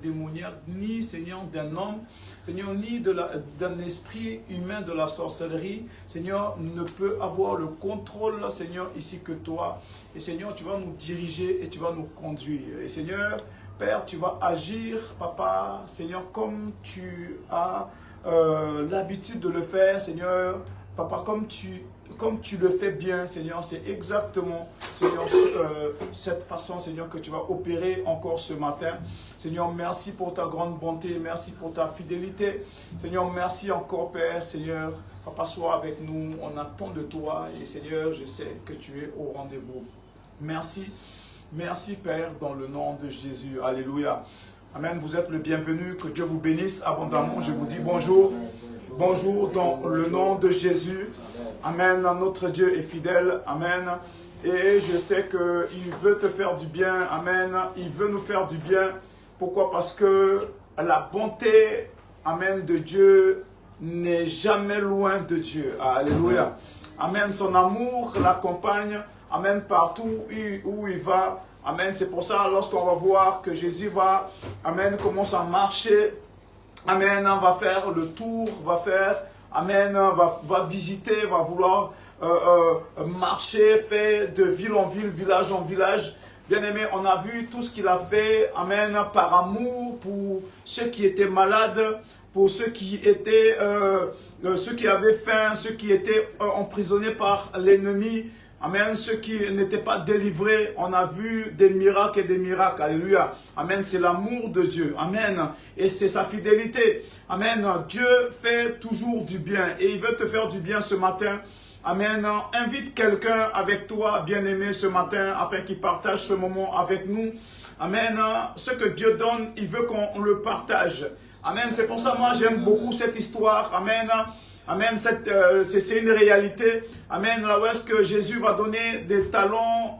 démoniaque, ni Seigneur d'un homme, Seigneur, ni d'un esprit humain de la sorcellerie, Seigneur, ne peut avoir le contrôle, Seigneur, ici que toi. Et Seigneur, tu vas nous diriger et tu vas nous conduire. Et Seigneur, Père, tu vas agir, Papa, Seigneur, comme tu as l'habitude de le faire, Seigneur, Papa, comme tu le fais bien, Seigneur, c'est exactement, Seigneur, cette façon, Seigneur, que tu vas opérer encore ce matin. Seigneur, merci pour ta grande bonté, merci pour ta fidélité. Seigneur, merci encore, Père, Seigneur, Papa, sois avec nous, on attend de toi et Seigneur, je sais que tu es au rendez-vous. Merci, merci, Père, dans le nom de Jésus. Alléluia. Amen, vous êtes le bienvenu, que Dieu vous bénisse abondamment. Je vous dis bonjour, bonjour dans le nom de Jésus. Amen, notre Dieu est fidèle, amen. Et je sais qu'il veut te faire du bien, amen. Il veut nous faire du bien. Pourquoi? Parce que la bonté, amen, de Dieu n'est jamais loin de Dieu. Alléluia. Amen, son amour l'accompagne, amen, partout où il va. Amen, c'est pour ça, lorsqu'on va voir que Jésus va, amen, commence à marcher, amen, va faire le tour, va faire, amen, va visiter, va vouloir marcher, faire de ville en ville, village en village. Bien-aimé, on a vu tout ce qu'il a fait, amen, par amour pour ceux qui étaient malades, pour ceux qui étaient, ceux qui avaient faim, ceux qui étaient emprisonnés par l'ennemi. Amen, ceux qui n'étaient pas délivrés, on a vu des miracles et des miracles. Alléluia. Amen, c'est l'amour de Dieu. Amen. Et c'est sa fidélité. Amen. Dieu fait toujours du bien et il veut te faire du bien ce matin. Amen. Invite quelqu'un avec toi, bien-aimé, ce matin, afin qu'il partage ce moment avec nous. Amen. Ce que Dieu donne, il veut qu'on le partage. Amen. C'est pour ça, moi, j'aime beaucoup cette histoire. Amen. Amen, c'est une réalité. Amen, là où est-ce que Jésus va donner des talents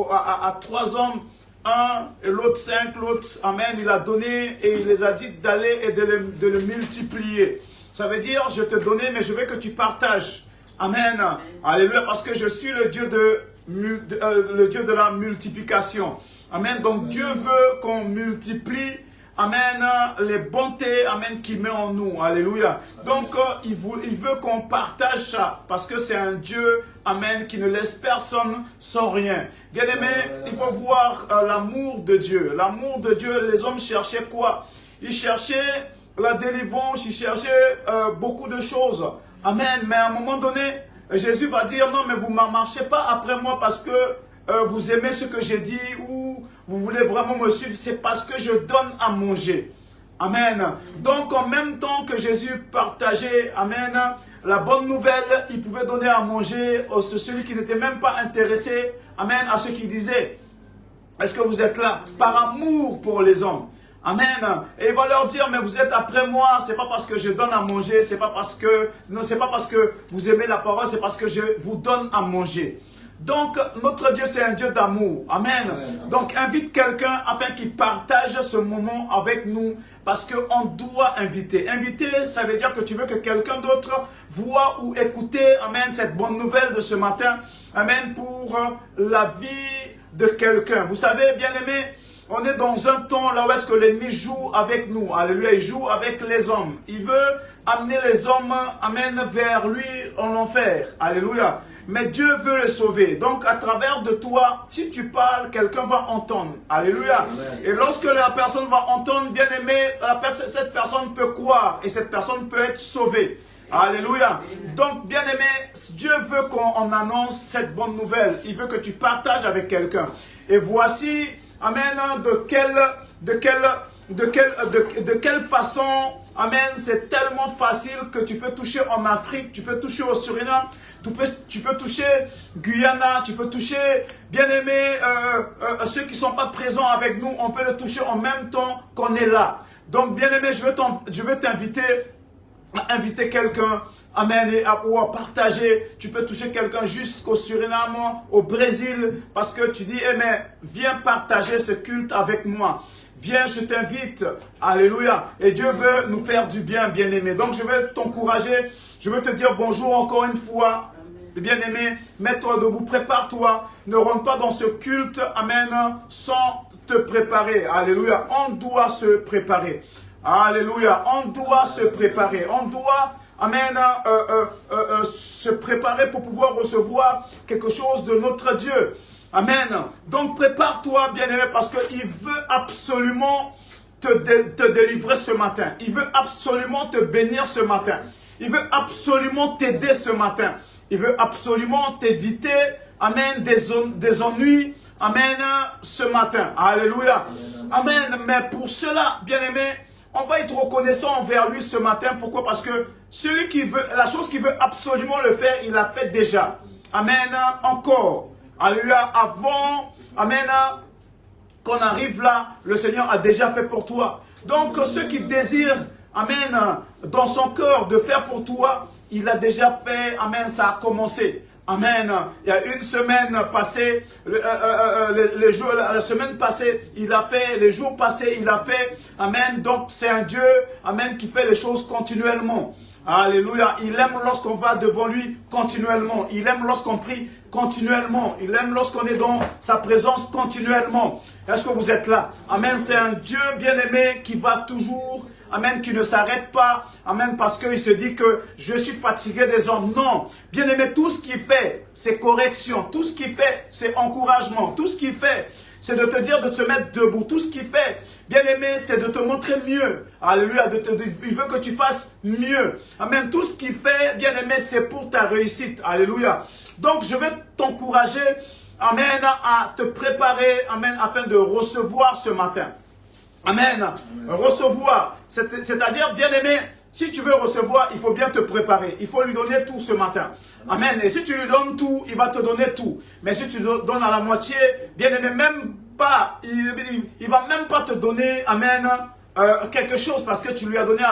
à 3 hommes, un et l'autre 5, l'autre, amen, il a donné et il les a dit d'aller et de le multiplier. Ça veut dire, je te donnais, mais je veux que tu partages. Amen, alléluia, parce que je suis le Dieu de la multiplication. Amen, donc Dieu veut qu'on multiplie, amen, les bontés, amen, qu'il met en nous. Alléluia. Donc, il veut qu'on partage ça. Parce que c'est un Dieu, amen, qui ne laisse personne sans rien. Bien aimé, il faut voir l'amour de Dieu. L'amour de Dieu, les hommes cherchaient quoi? Ils cherchaient la délivrance, ils cherchaient beaucoup de choses. Amen. Mais à un moment donné, Jésus va dire, non, mais vous ne marchez pas après moi parce que vous aimez ce que j'ai dit ou vous voulez vraiment me suivre, c'est parce que je donne à manger. Amen. Donc, en même temps que Jésus partageait, amen, la bonne nouvelle, il pouvait donner à manger à celui qui n'était même pas intéressé, amen, à ce qu'il disait. Est-ce que vous êtes là? Par amour pour les hommes. Amen. Et il va leur dire, mais vous êtes après moi, c'est pas parce que je donne à manger, c'est pas parce que, non, c'est pas parce que vous aimez la parole, c'est parce que je vous donne à manger. Donc, notre Dieu, c'est un Dieu d'amour. Amen. Amen. Donc, invite quelqu'un afin qu'il partage ce moment avec nous. Parce qu'on doit inviter. Inviter, ça veut dire que tu veux que quelqu'un d'autre voit ou écouter, amen, cette bonne nouvelle de ce matin. Amen, pour la vie de quelqu'un. Vous savez, bien aimé, on est dans un temps là où est-ce que l'ennemi joue avec nous. Alléluia, il joue avec les hommes. Il veut amener les hommes, amen, vers lui en enfer. Alléluia. Mais Dieu veut le sauver. Donc, à travers de toi, si tu parles, quelqu'un va entendre. Alléluia. Amen. Et lorsque la personne va entendre, bien aimé, cette personne peut croire et cette personne peut être sauvée. Alléluia. Donc, bien aimé, Dieu veut qu'on annonce cette bonne nouvelle. Il veut que tu partages avec quelqu'un. Et voici, amen, de quelle façon, amen, c'est tellement facile que tu peux toucher en Afrique, tu peux toucher au Suriname, tu peux toucher Guyana, tu peux toucher, bien-aimé, ceux qui ne sont pas présents avec nous, on peut le toucher en même temps qu'on est là. Donc, bien-aimé, je veux t'inviter à inviter quelqu'un, amen, ou à partager. Tu peux toucher quelqu'un jusqu'au Suriname, au Brésil, parce que tu dis, eh mais, viens partager ce culte avec moi. Viens, je t'invite. Alléluia. Et Dieu veut nous faire du bien, bien-aimé. Donc, je veux t'encourager. Je veux te dire bonjour encore une fois. Bien-aimé, mets-toi debout, prépare-toi. Ne rentre pas dans ce culte, amen, sans te préparer. Alléluia. On doit se préparer. Alléluia. On doit se préparer. On doit, amen, se préparer pour pouvoir recevoir quelque chose de notre Dieu. Amen. Donc prépare-toi, bien-aimé, parce qu'il veut absolument te délivrer ce matin. Il veut absolument te bénir ce matin. Il veut absolument t'aider ce matin. Il veut absolument t'éviter, amen, des ennuis, amen, ce matin. Alléluia. Amen. Mais pour cela, bien-aimé, on va être reconnaissant envers lui ce matin. Pourquoi? Parce que celui qui veut, la chose qu'il veut absolument le faire, il l'a fait déjà. Amen. Encore. Alléluia. Avant, amen, qu'on arrive là, le Seigneur a déjà fait pour toi. Donc, ceux qui désirent, amen, dans son cœur de faire pour toi, il a déjà fait, amen, ça a commencé. Amen. Il y a une semaine passée, la semaine passée, il a fait, les jours passés, il a fait. Amen. Donc, c'est un Dieu, amen, qui fait les choses continuellement. Alléluia. Il aime lorsqu'on va devant lui continuellement. Il aime lorsqu'on prie continuellement. Il aime lorsqu'on est dans sa présence continuellement. Est-ce que vous êtes là? Amen. C'est un Dieu bien-aimé qui va toujours, amen, qui ne s'arrête pas. Amen. Parce qu'il se dit que je suis fatigué des hommes. Non. Bien-aimé, tout ce qu'il fait, c'est correction. Tout ce qu'il fait, c'est encouragement. Tout ce qu'il fait, c'est de te dire de te mettre debout. Tout ce qu'il fait, bien-aimé, c'est de te montrer mieux. Alléluia. Il veut que tu fasses mieux. Amen. Tout ce qu'il fait, bien-aimé, c'est pour ta réussite. Alléluia. Donc, je vais t'encourager, amen, à te préparer, amen, afin de recevoir ce matin. Amen. Recevoir. C'est-à-dire, bien-aimé, si tu veux recevoir, il faut bien te préparer. Il faut lui donner tout ce matin. Amen. Et si tu lui donnes tout, il va te donner tout. Mais si tu donnes à la moitié, bien-aimé, même pas, il va même pas te donner, amen, quelque chose parce que tu lui as donné,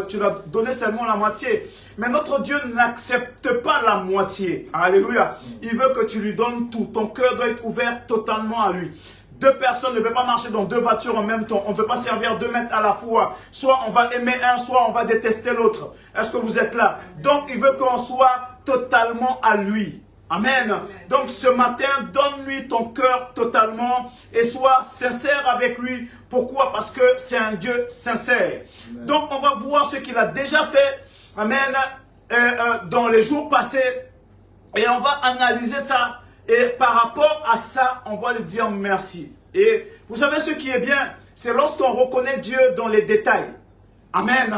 tu lui as donné seulement la moitié. Mais notre Dieu n'accepte pas la moitié. Alléluia. Il veut que tu lui donnes tout. Ton cœur doit être ouvert totalement à lui. Deux personnes ne peuvent pas marcher dans deux voitures en même temps. On ne peut pas servir deux maîtres à la fois. Soit on va aimer un, soit on va détester l'autre. Est-ce que vous êtes là? Donc, il veut qu'on soit totalement à lui. Amen. Donc, ce matin, donne-lui ton cœur totalement et sois sincère avec lui. Pourquoi? Parce que c'est un Dieu sincère. Amen. Donc, on va voir ce qu'il a déjà fait. Amen. Dans les jours passés. Et on va analyser ça. Et par rapport à ça, on va lui dire merci. Et vous savez ce qui est bien, c'est lorsqu'on reconnaît Dieu dans les détails. Amen.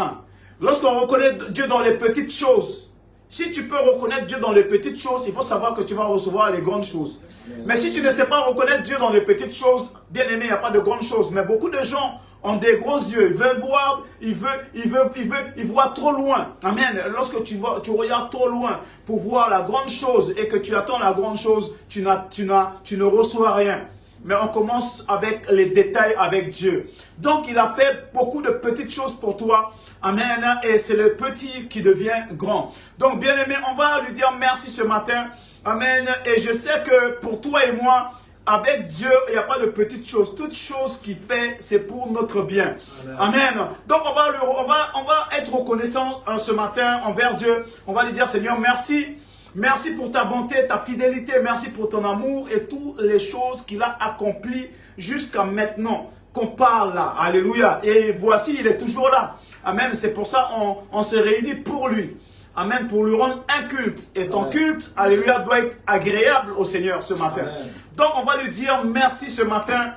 Lorsqu'on reconnaît Dieu dans les petites choses. Si tu peux reconnaître Dieu dans les petites choses, il faut savoir que tu vas recevoir les grandes choses. Mais si tu ne sais pas reconnaître Dieu dans les petites choses, bien aimé, il n'y a pas de grandes choses. Mais beaucoup de gens ont des gros yeux, ils veulent voir, ils voient trop loin. Amen. Lorsque tu regardes trop loin pour voir la grande chose et que tu attends la grande chose, tu ne reçois rien. Mais on commence avec les détails avec Dieu. Donc il a fait beaucoup de petites choses pour toi. Amen. Et c'est le petit qui devient grand. Donc bien aimé, on va lui dire merci ce matin. Amen. Et je sais que pour toi et moi, avec Dieu, il n'y a pas de petites choses. Toute chose qu'il fait, c'est pour notre bien. Amen. Amen. Donc, on va être reconnaissant ce matin envers Dieu. On va lui dire, Seigneur, merci. Merci pour ta bonté, ta fidélité. Merci pour ton amour et toutes les choses qu'il a accomplies jusqu'à maintenant. Qu'on parle là. Alléluia. Et voici, il est toujours là. Amen. C'est pour ça qu'on se réunit pour lui. Amen. Pour lui rendre un culte. Et ton culte, alléluia, doit être agréable au Seigneur ce matin. Amen. Donc, on va lui dire merci ce matin.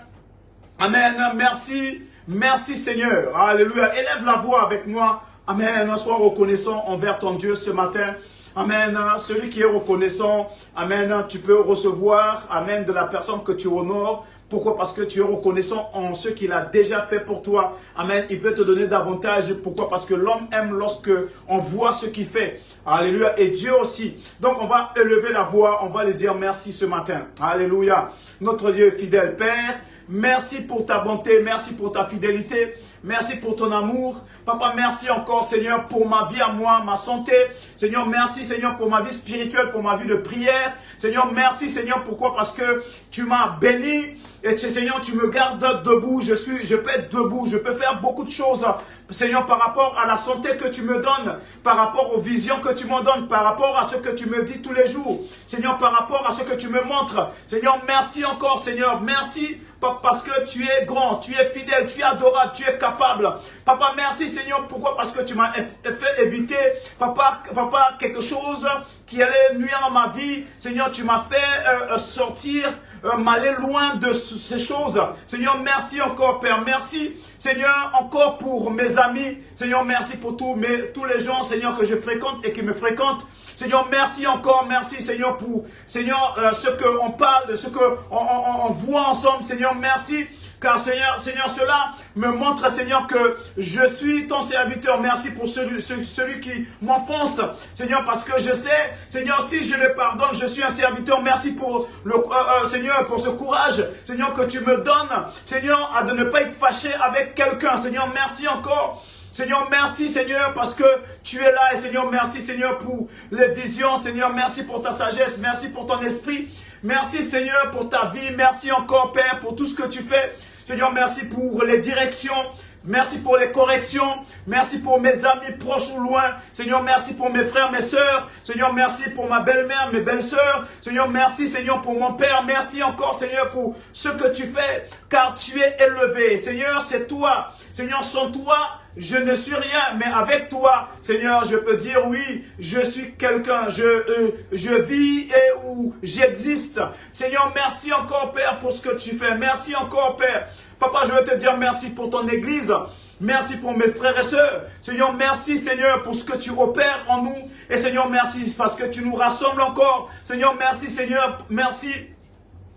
Amen. Merci. Merci Seigneur. Alléluia. Élève la voix avec moi. Amen. Sois reconnaissant envers ton Dieu ce matin. Amen. Celui qui est reconnaissant. Amen. Tu peux recevoir. Amen. De la personne que tu honores. Pourquoi? Parce que tu es reconnaissant en ce qu'il a déjà fait pour toi. Amen. Il peut te donner davantage. Pourquoi? Parce que l'homme aime lorsque on voit ce qu'il fait. Alléluia. Et Dieu aussi. Donc on va élever la voix. On va lui dire merci ce matin. Alléluia. Notre Dieu fidèle Père. Merci pour ta bonté. Merci pour ta fidélité. Merci pour ton amour. Papa, merci encore, Seigneur, pour ma vie à moi, ma santé. Seigneur, merci, Seigneur, pour ma vie spirituelle, pour ma vie de prière. Seigneur, merci, Seigneur, pourquoi? Parce que tu m'as béni. Et Seigneur, tu me gardes debout. Je peux être debout. Je peux faire beaucoup de choses. Seigneur, par rapport à la santé que tu me donnes, par rapport aux visions que tu me donnes, par rapport à ce que tu me dis tous les jours. Seigneur, par rapport à ce que tu me montres. Seigneur, merci encore, Seigneur. Merci parce que tu es grand, tu es fidèle, tu es adorable, tu es capable. Papa, merci Seigneur. Pourquoi? Parce que tu m'as fait éviter, papa, quelque chose qui allait nuire à ma vie. Seigneur, tu m'as fait sortir, m'aller loin de ces choses. Seigneur, merci encore, Père. Merci, Seigneur, encore pour mes amis. Seigneur, merci pour tous les gens, Seigneur, que je fréquente et qui me fréquentent. Seigneur, merci encore, merci Seigneur pour, Seigneur, ce qu'on parle, ce qu'on voit ensemble. Seigneur, merci, car Seigneur, cela me montre, Seigneur, que je suis ton serviteur. Merci pour celui qui m'enfonce, Seigneur, parce que je sais, Seigneur, si je le pardonne, je suis un serviteur. Merci pour Seigneur, pour ce courage, Seigneur, que tu me donnes, Seigneur, à de ne pas être fâché avec quelqu'un. Seigneur, merci encore. Seigneur, merci Seigneur parce que tu es là et Seigneur, merci Seigneur pour les visions. Seigneur, merci pour ta sagesse, merci pour ton esprit. Merci Seigneur pour ta vie, merci encore Père pour tout ce que tu fais. Seigneur, merci pour les directions, merci pour les corrections, merci pour mes amis proches ou loin. Seigneur, merci pour mes frères, mes sœurs. Seigneur, merci pour ma belle-mère, mes belles-sœurs. Seigneur, merci Seigneur pour mon Père. Merci encore Seigneur pour ce que tu fais car tu es élevé. Seigneur, c'est toi. Seigneur, sans toi, je ne suis rien, mais avec toi, Seigneur, je peux dire oui, je suis quelqu'un, je vis et où j'existe. Seigneur, merci encore, Père, pour ce que tu fais. Merci encore, Père. Papa, je veux te dire merci pour ton église. Merci pour mes frères et sœurs. Seigneur, merci, Seigneur, pour ce que tu opères en nous. Et Seigneur, merci parce que tu nous rassembles encore. Seigneur, merci, Seigneur, merci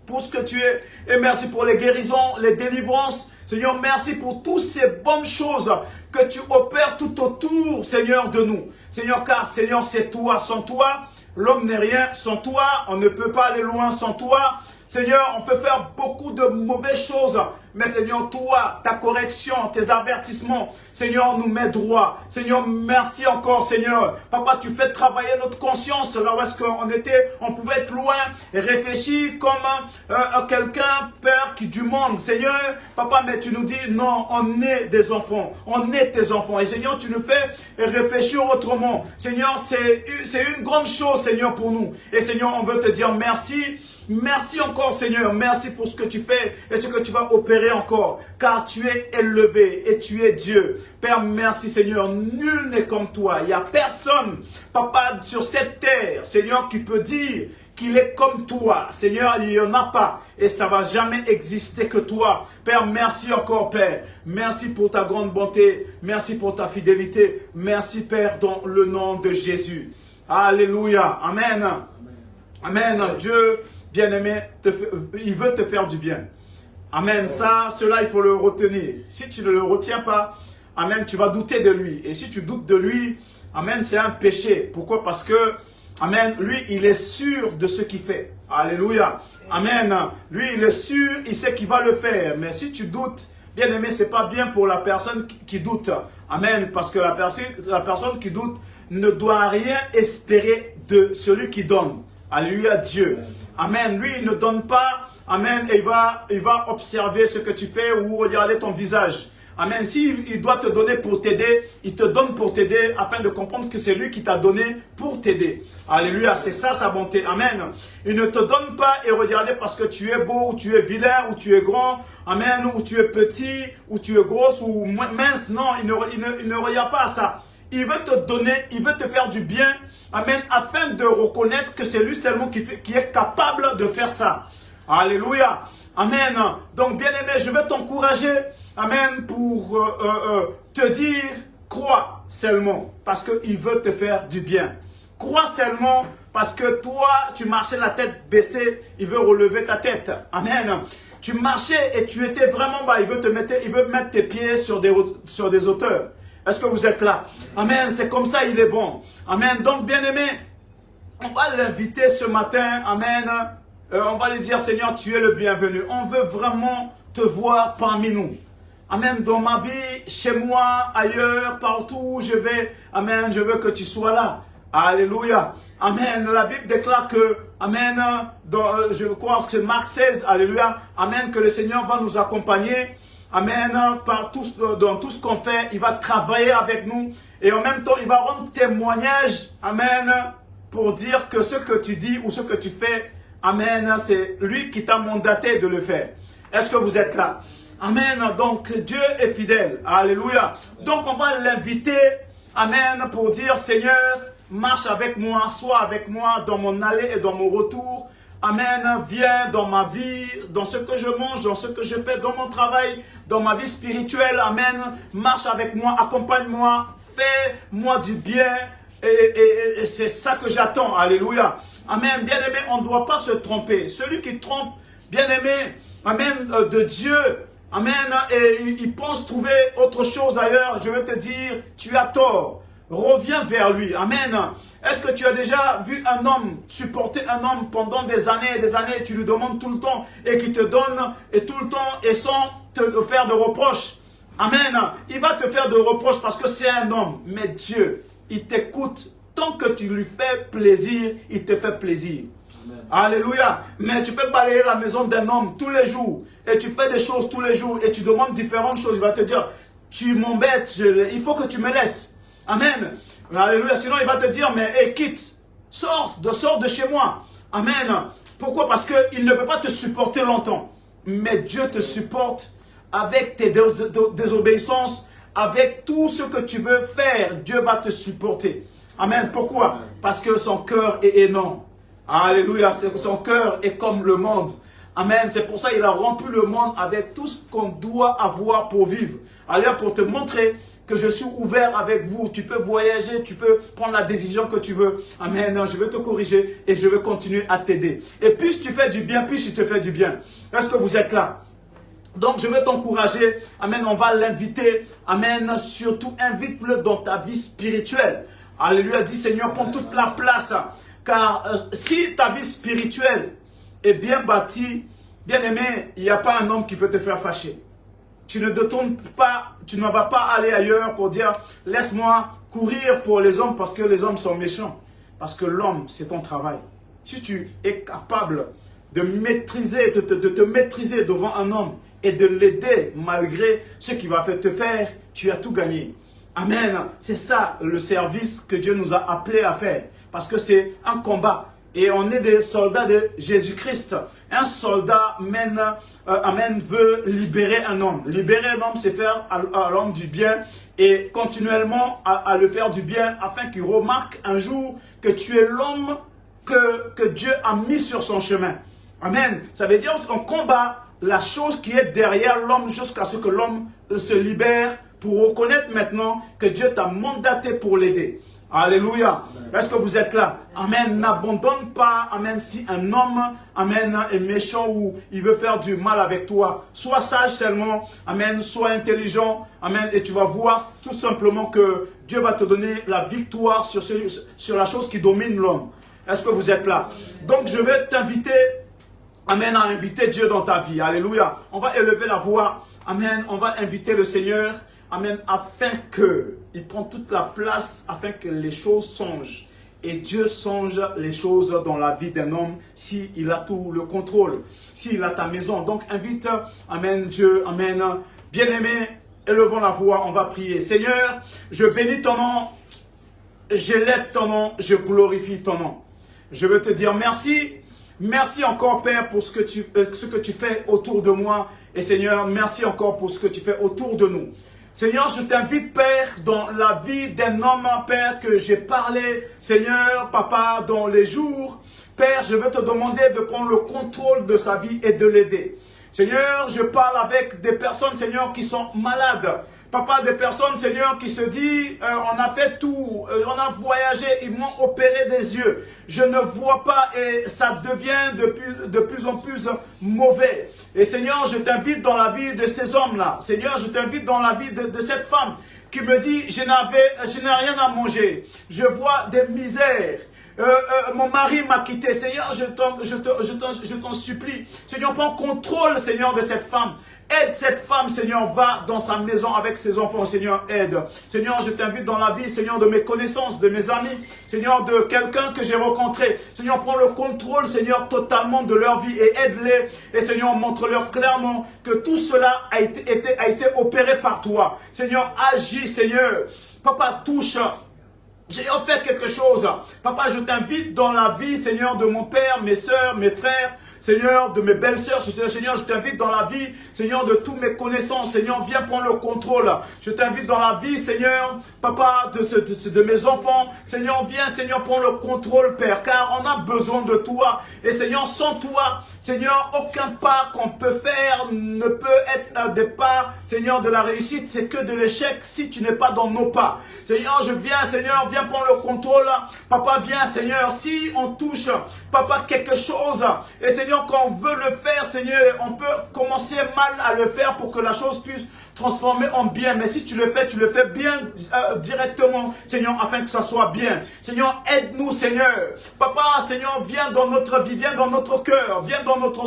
pour ce que tu es. Et merci pour les guérisons, les délivrances. Seigneur, merci pour toutes ces bonnes choses que tu opères tout autour, Seigneur, de nous. Seigneur, car Seigneur, c'est toi. Sans toi, l'homme n'est rien. Sans toi, on ne peut pas aller loin. Sans toi, Seigneur, on peut faire beaucoup de mauvaises choses. Mais Seigneur, toi, ta correction, tes avertissements, Seigneur, nous met droit. Seigneur, merci encore, Seigneur. Papa, tu fais travailler notre conscience là où est-ce on pouvait être loin et réfléchir comme quelqu'un, Père, du monde. Seigneur, Papa, mais tu nous dis, non, on est des enfants. On est tes enfants. Et Seigneur, tu nous fais réfléchir autrement. Seigneur, c'est une grande chose, Seigneur, pour nous. Et Seigneur, on veut te dire merci. Merci encore Seigneur, merci pour ce que tu fais et ce que tu vas opérer encore, car tu es élevé et tu es Dieu. Père, merci Seigneur, nul n'est comme toi, il n'y a personne, Papa, sur cette terre, Seigneur, qui peut dire qu'il est comme toi. Seigneur, il n'y en a pas et ça ne va jamais exister que toi. Père, merci encore Père, merci pour ta grande bonté, merci pour ta fidélité, merci Père dans le nom de Jésus. Alléluia, Amen. Amen, Dieu bien-aimé, il veut te faire du bien. Amen. Cela, il faut le retenir. Si tu ne le retiens pas, amen, tu vas douter de lui. Et si tu doutes de lui, amen, c'est un péché. Pourquoi? Parce que, amen, lui, il est sûr de ce qu'il fait. Alléluia. Amen. Lui, il est sûr, il sait qu'il va le faire. Mais si tu doutes, bien-aimé, c'est pas bien pour la personne qui doute. Amen. Parce que la personne qui doute ne doit rien espérer de celui qui donne. Alléluia, Dieu. Amen. Lui, il ne donne pas. Amen. Et il va observer ce que tu fais ou regarder ton visage. Amen. S'il doit te donner pour t'aider, il te donne pour t'aider afin de comprendre que c'est lui qui t'a donné pour t'aider. Alléluia. C'est ça sa bonté. Amen. Il ne te donne pas et regardez parce que tu es beau, ou tu es vilain, ou tu es grand. Amen. Ou tu es petit, ou tu es grosse, ou mince. Non, il ne regarde pas à ça. Il veut te donner, il veut te faire du bien. Amen. Afin de reconnaître que c'est lui seulement qui est capable de faire ça. Alléluia. Amen. Donc, bien-aimé, je veux t'encourager. Amen. Pour te dire, crois seulement. Parce qu'il veut te faire du bien. Crois seulement parce que toi, tu marchais la tête baissée. Il veut relever ta tête. Amen. Tu marchais et tu étais vraiment bas. Il veut mettre tes pieds sur des hauteurs. Est-ce que vous êtes là? Amen. C'est comme ça, il est bon. Amen. Donc, bien-aimé, on va l'inviter ce matin. Amen. On va lui dire, Seigneur, tu es le bienvenu. On veut vraiment te voir parmi nous. Amen. Dans ma vie, chez moi, ailleurs, partout où je vais. Amen. Je veux que tu sois là. Alléluia. Amen. La Bible déclare que, amen, je crois que c'est Marc 16, alléluia. Amen, que le Seigneur va nous accompagner. Amen, dans tout ce qu'on fait, il va travailler avec nous. Et en même temps, il va rendre témoignage, amen, pour dire que ce que tu dis ou ce que tu fais, amen, c'est lui qui t'a mandaté de le faire. Est-ce que vous êtes là? Amen. Donc, Dieu est fidèle. Alléluia. Donc, on va l'inviter, amen, pour dire, Seigneur, marche avec moi, sois avec moi dans mon aller et dans mon retour. Amen, viens dans ma vie, dans ce que je mange, dans ce que je fais, dans mon travail, dans ma vie spirituelle. Amen, marche avec moi, accompagne-moi, fais-moi du bien. Et c'est ça que j'attends. Alléluia. Amen. Bien-aimé, on ne doit pas se tromper. Celui qui trompe, bien-aimé, amen, de Dieu, amen, et il pense trouver autre chose ailleurs, je vais te dire, tu as tort. Reviens vers lui. Amen. Est-ce que tu as déjà vu un homme supporter un homme pendant des années, tu lui demandes tout le temps et qui te donne et tout le temps et sans te faire de reproches? Amen. Il va te faire de reproches parce que c'est un homme. Mais Dieu, il t'écoute. Tant que tu lui fais plaisir, il te fait plaisir. Amen. Alléluia. Mais tu peux balayer la maison d'un homme tous les jours et tu fais des choses tous les jours et tu demandes différentes choses. Il va te dire, tu m'embêtes, il faut que tu me laisses. Amen. Alléluia. Sinon, il va te dire, mais hey, quitte, sors de chez moi. Amen. Pourquoi? Parce qu'il ne peut pas te supporter longtemps. Mais Dieu te supporte avec tes désobéissances, avec tout ce que tu veux faire. Dieu va te supporter. Amen. Pourquoi? Parce que son cœur est énorme. Alléluia. Son cœur est comme le monde. Amen. C'est pour ça qu'il a rempli le monde avec tout ce qu'on doit avoir pour vivre. Alléluia. Pour te montrer que je suis ouvert avec vous. Tu peux voyager, tu peux prendre la décision que tu veux. Amen. Je vais te corriger et je vais continuer à t'aider. Et plus tu fais du bien, plus il te fait du bien. Est-ce que vous êtes là? Donc, je vais t'encourager. Amen. On va l'inviter. Amen. Surtout, invite-le dans ta vie spirituelle. Alléluia. Dis, Seigneur, prends toute la place. Car si ta vie spirituelle est bien bâtie, bien aimé, il n'y a pas un homme qui peut te faire fâcher. Tu ne te tournes pas, tu ne vas pas aller ailleurs pour dire, laisse-moi courir pour les hommes parce que les hommes sont méchants. Parce que l'homme, c'est ton travail. Si tu es capable de maîtriser, de te maîtriser devant un homme et de l'aider malgré ce qu'il va te faire, tu as tout gagné. Amen. C'est ça le service que Dieu nous a appelés à faire. Parce que c'est un combat. Et on est des soldats de Jésus-Christ. Un soldat veut libérer un homme. Libérer un homme, c'est faire à l'homme du bien et continuellement à le faire du bien afin qu'il remarque un jour que tu es l'homme que Dieu a mis sur son chemin. Amen. Ça veut dire qu'on combat la chose qui est derrière l'homme jusqu'à ce que l'homme se libère pour reconnaître maintenant que Dieu t'a mandaté pour l'aider. Alléluia. Est-ce que vous êtes là? Amen. N'abandonne pas. Amen. Si un homme, amen, est méchant ou il veut faire du mal avec toi, sois sage seulement. Amen. Sois intelligent. Amen. Et tu vas voir tout simplement que Dieu va te donner la victoire sur la chose qui domine l'homme. Est-ce que vous êtes là? Donc je vais t'inviter, amen, à inviter Dieu dans ta vie. Alléluia. On va élever la voix. Amen. On va inviter le Seigneur. Amen. Afin qu'il prenne toute la place, afin que les choses changent. Et Dieu change les choses dans la vie d'un homme s'il a tout le contrôle, s'il a ta maison. Donc invite, amen, Dieu, amen. Bien-aimé, élevons la voix, on va prier. Seigneur, je bénis ton nom, j'élève ton nom, je glorifie ton nom. Je veux te dire merci. Merci encore, Père, pour ce que tu fais autour de moi. Et Seigneur, merci encore pour ce que tu fais autour de nous. Seigneur, je t'invite, Père, dans la vie d'un homme, Père, que j'ai parlé, Seigneur, Papa, dans les jours. Père, je veux te demander de prendre le contrôle de sa vie et de l'aider. Seigneur, je parle avec des personnes, Seigneur, qui sont malades. Papa, des personnes, Seigneur, qui se disent, on a fait tout, on a voyagé, ils m'ont opéré des yeux. Je ne vois pas et ça devient de plus en plus mauvais. Et Seigneur, je t'invite dans la vie de ces hommes-là. Seigneur, je t'invite dans la vie de cette femme qui me dit, je n'ai rien à manger. Je vois des misères. Mon mari m'a quitté. Seigneur, je t'en supplie. Seigneur, prends contrôle, Seigneur, de cette femme. Aide cette femme, Seigneur, va dans sa maison avec ses enfants, Seigneur, aide. Seigneur, je t'invite dans la vie, Seigneur, de mes connaissances, de mes amis, Seigneur, de quelqu'un que j'ai rencontré. Seigneur, prends le contrôle, Seigneur, totalement de leur vie et aide-les. Et Seigneur, montre-leur clairement que tout cela a été opéré par toi. Seigneur, agis, Seigneur. Papa, touche. J'ai offert quelque chose. Papa, je t'invite dans la vie, Seigneur, de mon père, mes soeurs, mes frères, Seigneur, de mes belles-sœurs. Seigneur, je t'invite dans la vie, Seigneur, de toutes mes connaissances. Seigneur, viens prendre le contrôle. Je t'invite dans la vie, Seigneur, Papa, de mes enfants. Seigneur, viens, Seigneur, prendre le contrôle, Père, car on a besoin de toi. Et Seigneur, sans toi, Seigneur, aucun pas qu'on peut faire ne peut être des pas, Seigneur, de la réussite. C'est que de l'échec si tu n'es pas dans nos pas. Seigneur, je viens, Seigneur, viens prendre le contrôle. Papa, viens, Seigneur, si on touche, Papa, quelque chose. Et Seigneur, quand on veut le faire, Seigneur, on peut commencer mal à le faire pour que la chose puisse transformer en bien. Mais si tu le fais bien directement, Seigneur, afin que ça soit bien. Seigneur, aide-nous, Seigneur. Papa, Seigneur, viens dans notre vie, viens dans notre cœur, viens dans notre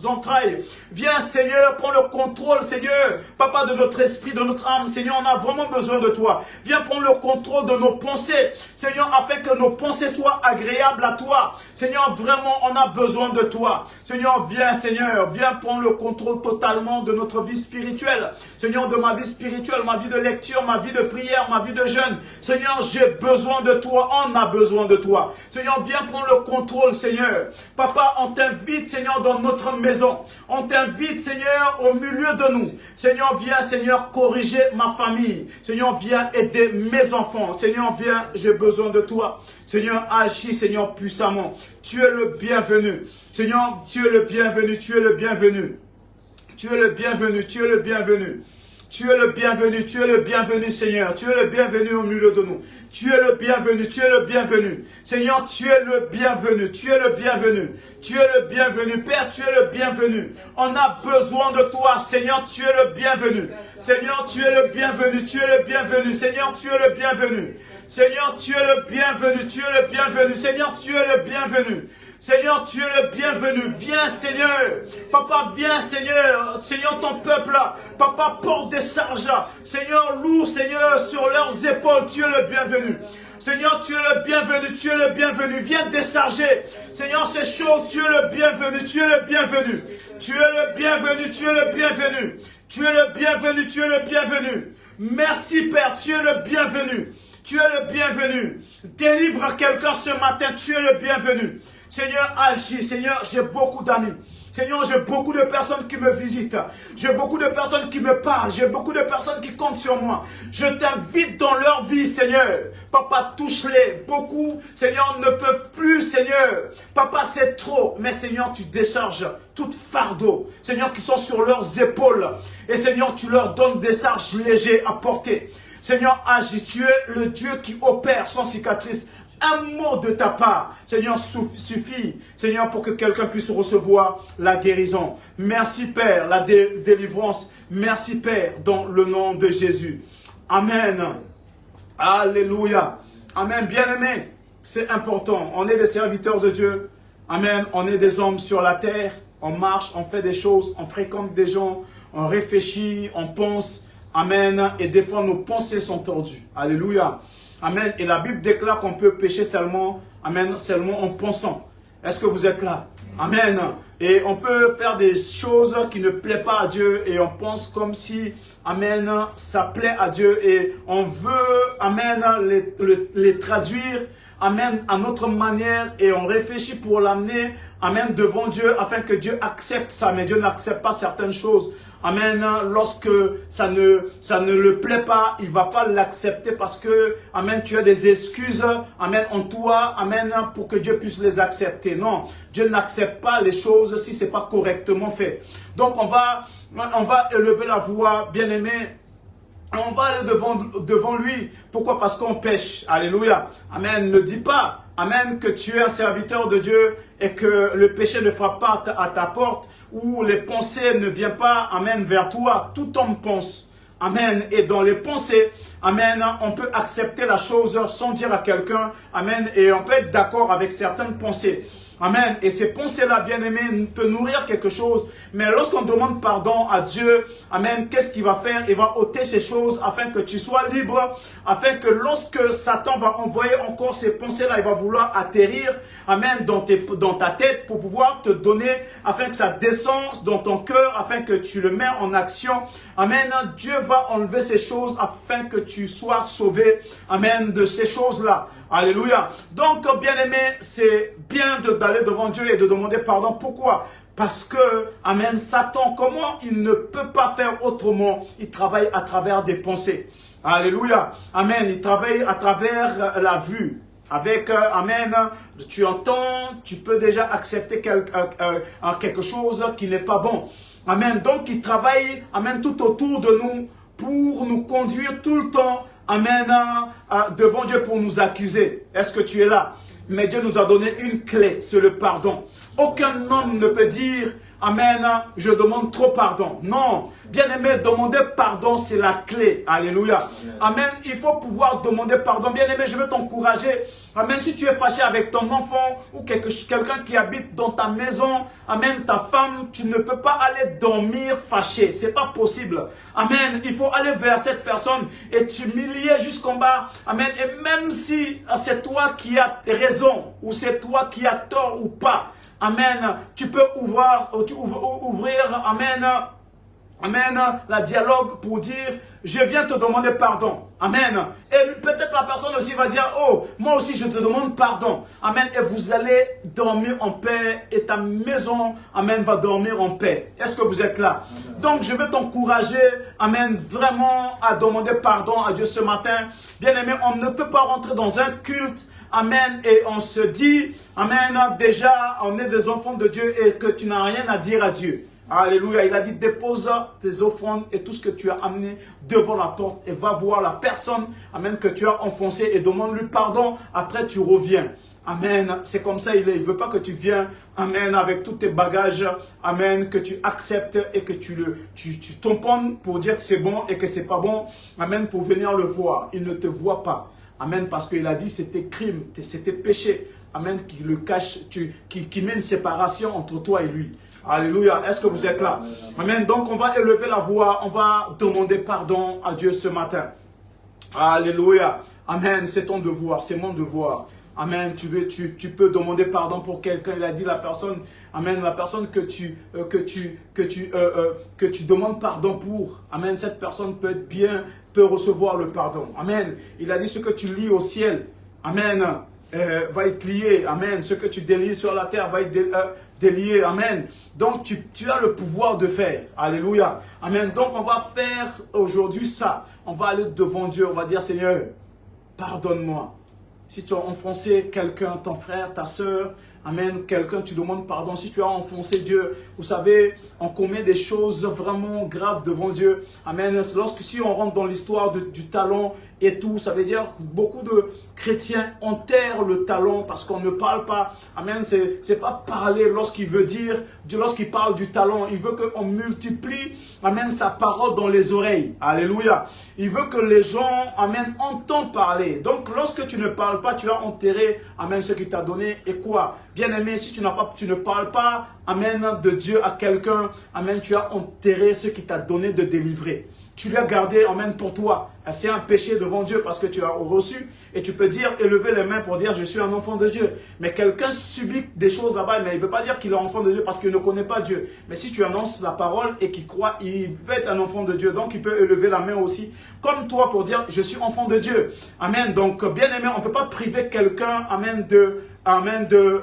entrailles. Viens, Seigneur, prends le contrôle, Seigneur. Papa, de notre esprit, de notre âme. Seigneur, on a vraiment besoin de toi. Viens prendre le contrôle de nos pensées, Seigneur, afin que nos pensées soient agréables à toi. Seigneur, vraiment, on a besoin de toi. Seigneur, viens prendre le contrôle totalement de notre vie spirituelle. Seigneur, de ma vie spirituelle, ma vie de lecture, ma vie de prière, ma vie de jeûne. Seigneur, j'ai besoin de toi, on a besoin de toi. Seigneur, viens prendre le contrôle, Seigneur. Papa, on t'invite, Seigneur, dans notre maison. On t'invite, Seigneur, au milieu de nous. Seigneur, viens, Seigneur, corriger ma famille. Seigneur, viens aider mes enfants. Seigneur, viens, j'ai besoin de toi. Seigneur, agis, Seigneur, puissamment. Tu es le bienvenu. Seigneur, tu es le bienvenu, tu es le bienvenu. Tu es le bienvenu, tu es le bienvenu. Tu es le bienvenu, tu es le bienvenu, Seigneur. Tu es le bienvenu au milieu de nous. Tu es le bienvenu, tu es le bienvenu. Seigneur, tu es le bienvenu, tu es le bienvenu. Tu es le bienvenu, Père, tu es le bienvenu. On a besoin de toi, Seigneur, tu es le bienvenu. Seigneur, tu es le bienvenu, tu es le bienvenu. Seigneur, tu es le bienvenu. Seigneur, tu es le bienvenu, tu es le bienvenu. Seigneur, tu es le bienvenu. Seigneur, tu es le bienvenu. Viens, Seigneur. Papa, viens, Seigneur. Seigneur, ton peuple, Papa, porte des charges. Seigneur, lourd, Seigneur, sur leurs épaules. Tu es le bienvenu. Seigneur, tu es le bienvenu, tu es le bienvenu. Viens décharger, Seigneur, ces choses. Tu es le bienvenu, tu es le bienvenu. Tu es le bienvenu, tu es le bienvenu. Tu es le bienvenu, tu es le bienvenu. Merci, Père, tu es le bienvenu. Tu es le bienvenu. Délivre quelqu'un ce matin, tu es le bienvenu. Seigneur, agis. Seigneur, j'ai beaucoup d'amis. Seigneur, j'ai beaucoup de personnes qui me visitent. J'ai beaucoup de personnes qui me parlent. J'ai beaucoup de personnes qui comptent sur moi. Je t'invite dans leur vie, Seigneur. Papa, touche-les. Beaucoup, Seigneur, ne peuvent plus, Seigneur. Papa, c'est trop. Mais Seigneur, tu décharges tout fardeau. Seigneur, qui sont sur leurs épaules. Et Seigneur, tu leur donnes des charges légères à porter. Seigneur, agis. Tu es le Dieu qui opère sans cicatrice. Un mot de ta part, Seigneur, suffit, Seigneur, pour que quelqu'un puisse recevoir la guérison. Merci, Père, la délivrance. Merci, Père, dans le nom de Jésus. Amen. Alléluia. Amen. Bien-aimés, c'est important. On est des serviteurs de Dieu. Amen. On est des hommes sur la terre. On marche, on fait des choses, on fréquente des gens, on réfléchit, on pense. Amen. Et des fois, nos pensées sont tordues. Alléluia. Amen. Et la Bible déclare qu'on peut pécher seulement, amen, seulement en pensant. Est-ce que vous êtes là? Amen. Et on peut faire des choses qui ne plaisent pas à Dieu et on pense comme si, amen, ça plaît à Dieu et on veut, amen, les traduire, amen, à notre manière et on réfléchit pour l'amener, amen, devant Dieu afin que Dieu accepte ça. Mais Dieu n'accepte pas certaines choses. Amen, lorsque ça ne le plaît pas, il ne va pas l'accepter parce que, amen, tu as des excuses, amen, en toi, amen, pour que Dieu puisse les accepter. Non, Dieu n'accepte pas les choses si ce n'est pas correctement fait. Donc, on va élever la voix, bien-aimé. On va aller devant lui. Pourquoi? Parce qu'on pêche. Alléluia. Amen. Ne dis pas, amen, que tu es un serviteur de Dieu et que le péché ne frappe pas à ta porte ou les pensées ne viennent pas, amen, vers toi. Tout homme pense. Amen. Et dans les pensées, amen, on peut accepter la chose sans dire à quelqu'un, amen, et on peut être d'accord avec certaines pensées. Amen. Et ces pensées-là, bien-aimés, peuvent nourrir quelque chose. Mais lorsqu'on demande pardon à Dieu, amen, qu'est-ce qu'il va faire? Il va ôter ces choses afin que tu sois libre, afin que lorsque Satan va envoyer encore ces pensées-là, il va vouloir atterrir, amen, dans ta tête pour pouvoir te donner, afin que ça descende dans ton cœur, afin que tu le mets en action. Amen. Dieu va enlever ces choses afin que tu sois sauvé, amen, de ces choses-là. Alléluia. Donc, bien-aimé, c'est bien d'aller devant Dieu et de demander pardon. Pourquoi? Parce que, amen, Satan, comment il ne peut pas faire autrement? Il travaille à travers des pensées. Alléluia. Amen. Il travaille à travers la vue. Avec, amen, tu entends, tu peux déjà accepter quelque chose qui n'est pas bon. Amen. Donc, il travaille, amen, tout autour de nous pour nous conduire tout le temps, amen, devant Dieu pour nous accuser. Est-ce que tu es là? Mais Dieu nous a donné une clé, c'est le pardon. Aucun homme ne peut dire, amen, je demande trop pardon. Non, bien-aimé, demander pardon, c'est la clé. Alléluia. Amen. Il faut pouvoir demander pardon. Bien-aimé, je veux t'encourager. Amen. Si tu es fâché avec ton enfant ou quelqu'un qui habite dans ta maison, amen, ta femme, tu ne peux pas aller dormir fâché. C'est pas possible. Amen. Il faut aller vers cette personne et t'humilier jusqu'en bas. Amen. Et même si c'est toi qui as raison ou c'est toi qui as tort ou pas, amen, tu peux ouvrir, amen, amen, la dialogue pour dire, je viens te demander pardon. Amen. Et peut-être la personne aussi va dire, oh, moi aussi je te demande pardon. Amen. Et vous allez dormir en paix et ta maison, amen, va dormir en paix. Est-ce que vous êtes là? Amen. Donc je veux t'encourager, amen, vraiment à demander pardon à Dieu ce matin. Bien aimé, on ne peut pas rentrer dans un culte, amen, et on se dit, amen, déjà on est des enfants de Dieu et que tu n'as rien à dire à Dieu. Alléluia. Il a dit, dépose tes offrandes et tout ce que tu as amené devant la porte et va voir la personne, amen, que tu as enfoncée et demande-lui pardon. Après, tu reviens. Amen. C'est comme ça, il ne veut pas que tu viennes, amen, avec tous tes bagages, amen, que tu acceptes et que tu tamponnes pour dire que c'est bon et que c'est pas bon, amen, pour venir le voir. Il ne te voit pas. Amen, parce qu'il a dit c'était crime, c'était péché. Amen, qui le cache, qui met une séparation entre toi et lui. Alléluia. Est-ce que vous êtes là? Amen. Donc, on va élever la voix. On va demander pardon à Dieu ce matin. Alléluia. Amen. C'est ton devoir. C'est mon devoir. Amen. Tu peux demander pardon pour quelqu'un. Il a dit la personne. Amen. La personne que tu demandes pardon pour. Amen. Cette personne peut recevoir le pardon. Amen. Il a dit ce que tu lis au ciel. Amen. Va être lié. Amen. Ce que tu délies sur la terre va être délié. Amen. Donc, tu as le pouvoir de faire. Alléluia. Amen. Donc, on va faire aujourd'hui ça. On va aller devant Dieu. On va dire, Seigneur, pardonne-moi. Si tu as enfoncé quelqu'un, ton frère, ta soeur, amen, quelqu'un, tu demandes pardon. Si tu as enfoncé Dieu, vous savez, on commet des choses vraiment graves devant Dieu. Amen. Si on rentre dans l'histoire du talon et tout, ça veut dire que beaucoup de chrétiens enterrent le talon parce qu'on ne parle pas. Amen. C'est pas parler lorsqu'il veut dire, lorsqu'il parle du talon. Il veut qu'on multiplie, amen, sa parole dans les oreilles. Alléluia. Il veut que les gens, amen, entendent parler. Donc, lorsque tu ne parles pas, tu as enterré, amen, ce qu'il t'a donné. Et quoi? Bien-aimé, si tu ne parles pas, amen, de Dieu à quelqu'un, amen, tu as enterré ce qu'il t'a donné de délivrer. Tu l'as gardé, amen, pour toi. C'est un péché devant Dieu parce que tu as reçu et tu peux dire, élever les mains pour dire, je suis un enfant de Dieu. Mais quelqu'un subit des choses là-bas, mais il ne peut pas dire qu'il est enfant de Dieu parce qu'il ne connaît pas Dieu. Mais si tu annonces la parole et qu'il croit, il peut être un enfant de Dieu. Donc, il peut élever la main aussi, comme toi, pour dire, je suis enfant de Dieu. Amen. Donc, bien aimé, on ne peut pas priver quelqu'un, amen, de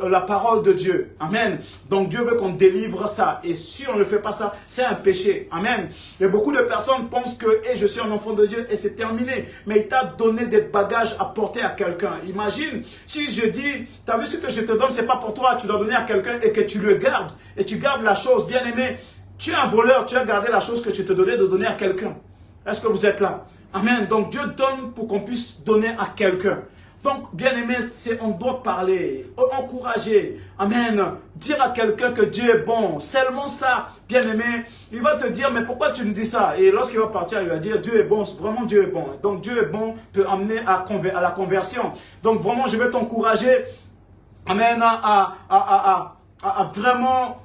la parole de Dieu. Amen. Donc Dieu veut qu'on délivre ça. Et si on ne fait pas ça, c'est un péché. Amen. Et beaucoup de personnes pensent que je suis un enfant de Dieu et c'est terminé. Mais il t'a donné des bagages à porter à quelqu'un. Imagine, si je dis, tu as vu ce que je te donne, c'est pas pour toi, tu dois donner à quelqu'un et que tu le gardes. Et tu gardes la chose, bien aimé. Tu es un voleur, tu as gardé la chose que tu te donnais de donner à quelqu'un. Est-ce que vous êtes là? Amen. Donc Dieu donne pour qu'on puisse donner à quelqu'un. Donc, bien aimé, on doit parler, encourager, amen, dire à quelqu'un que Dieu est bon. Seulement ça, bien aimé, il va te dire, mais pourquoi tu me dis ça? Et lorsqu'il va partir, il va dire, Dieu est bon, vraiment Dieu est bon. Donc, Dieu est bon peut amener à la conversion. Donc, vraiment, je vais t'encourager. Amen, à vraiment